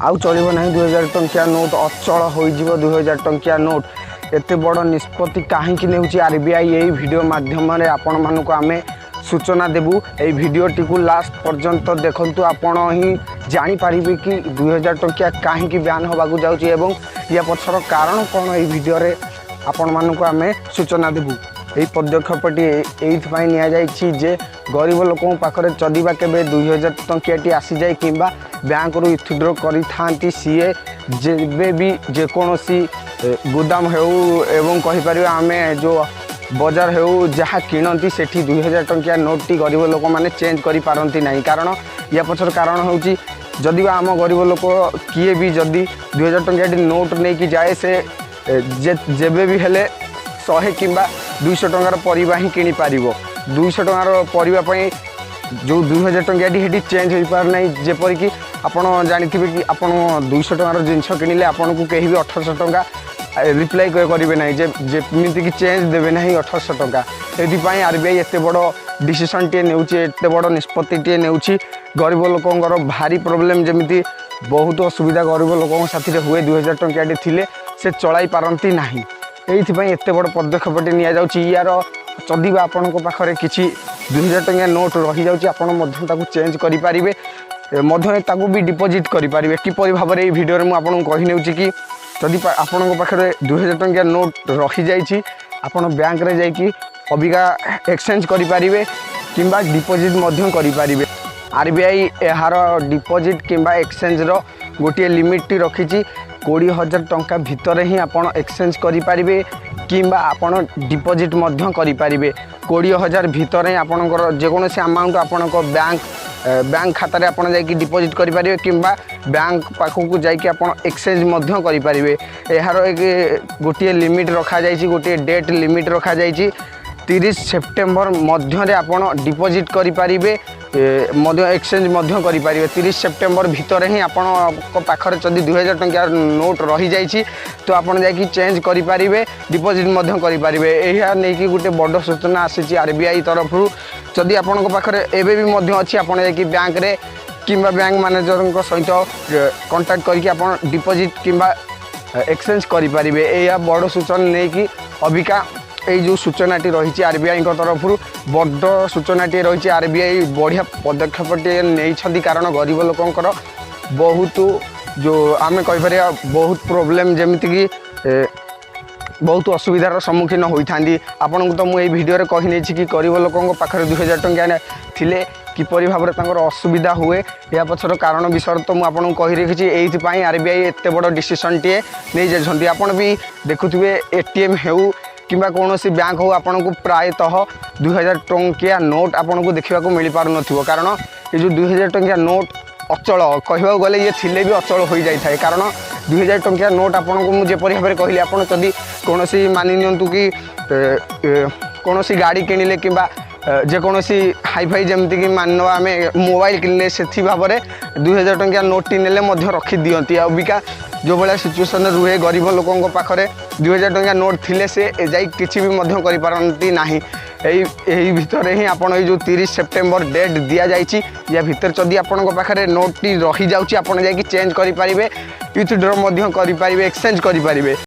आउ चलो ना 2000 टंकिया नोट अचल हो 2000 टंकिया नोट एत बड़ निष्पत्ति कहीं नेउछि आरबीआई यही वीडियो माध्यम आपण मानक आम सूचना देबू। ये वीडियोटी को लास्ट पर्यंत देखंतु आपण ही जानीपर कि 2000 टंकिया कहीं ब्यान होगा जाऊँगी एवं या पछर कारण कौन ये वीडियो रे आपण मानक आम सूचना देबू। यही पदक्षेपटी ये निजे गरीब लोक पाखे चलिबा केबे 2000 टंकियाटी आसी जाए कि बैंक रु विथड्र करी सीए जेबे भी जेकोसी गोदाम हो एवं कहीपर आम जो बजार हो जहाँ किणती से 2000 टंकिया नोट टी गरीब लोक मैंने चेंज करी पारती नहीं। कारण या पछर कारण हूँ जदि आम गरीब लोक किए भी जदि 2000 टंकिया नोट नहीं कि जाए से जेबे भी हेले 100 कि 200 टंकार परिबा ही किनी पारिबो। 200 टंकार परिबा जो 2000 टंकिया चेंज हो पार नहीं। जेपरिक आपड़ जानी कि आप 200 टंकार जिनस किणिले आपन को कहीं भी 1800 टंका रिप्लाई करेंगे ना जमीती कि चेंज देवे ना 1800 टंका। से आरबीआई एत बड़ डिसीजन टे एत बड़ निष्पत्ति टे नेउछि गरीब लोकंर भारी प्रोब्लेम जमीती बहुत असुविधा गरीब लोक साथी हुए 2000 टंकिया थिले से चलाई पारती नहीं। ये एत बड़ पदक्षेपटे नि यार जदि आपण पाखे किसी 2000 टंकिया नोट रही जाऊँगी आपड़ चेंज करें भी डिपोजिट करेंगे किपर भाव में भिडियो मुझे कही कि जदि आपण पाखे 2000 टंकिया नोट रही जाइए आपण बैंक रे जाइए अबिका एक्सचेंज करेंगे कि डिपोजिट करेंगे। आरबीआई यार डिपोजिट कि एक्सचेंज गोटे लिमिट रखी 20,000 टंका भितर ही आपड़ एक्सचेंज करेंगे कि आपड़ डिपोजिट करेंगे। 20,000 भितर ही आपंकर जेकोसी अमाउंट आपण बैंक खाता रे आपन जाइए डिपोजिट करेंगे कि बैंक पाखक जाइए आप एक्सचेंज करेंगे। यार एक गोटे लिमिट रखा जाइए गोटे डेट लिमिट रखा जाइए 30 सेप्टेम्बर मध्य आपड़ डिपोजिट करेंगे एक्सचेंज करेंगे। 30 सेप्टेम्बर भितर ही आपण पाखर जदि 2000 टंकिया नोट रही जाइए तो आपड़ जाइए चेंज करेंगे डिपोजिट करेंगे। यह नहीं गोटे बड़ सूचना आसी आरबीआई तरफ जदि आपण पाखे एवं अच्छी आप बैंक रे कि बैंक मैनेजर सहित कांटेक्ट करके आप डिपोजिट कि एक्सचेंज करेंगे। यह बड़ सूचना नहीं कि अबिका ये जो सूचनाटी रही आरबीआई तरफ बड़ सूचनाटी रही आरबीआई बढ़िया पदक्षेपटे नहीं। कारण गरीब लोकंर बहुत जो आम कहीपर बहुत प्रोब्लेम जमीती कि बहुत असुविधार सम्मुखीन होता आपन को तो मुझे भिडियो कही कि गरीब लोकों पाखे 2000 टंकिया थिले किपरि भाव में असुविधा हुए या पछर कारण विषय तो मुझे कही रखी। यही आरबीआई एत बड़ डिसीजन टे नहीं जाइए। आपड़ भी देखुए एटीएम हो कि कौन बैंक हो आपन को प्रायतः 2000 टंकिया नोट आपन को देखा मिल पार न कारण ये जो 2000 टंकिया नोट अचल कहवा गले ये थिले भी अचल हो जाए। कारण 2000 टंकिया नोट आपन को मुझे भाव में कहली आप कौन मानि नियंतु कि कौन गाड़ी किणिले कि जेकोसी हाईफाई जमीती कि मान आम मोबाइल किणिले से भाव में 2000 टंकिया नोट टी ने रखी दिखती। अबिका जो भाया सिचुएसन रुहे गरीब लोकों पाखे 2000 टंकिया नोट थिले से जाई किसी भी करें ना। यही भितर ही आप जो 30 सेप्टेम्बर डेट दि जाइए या भितर जदि आपण पाखे नोट टी रही जाऊँगी आप चेंज करेंगे विथड्र करेंगे एक्सचेंज करेंगे।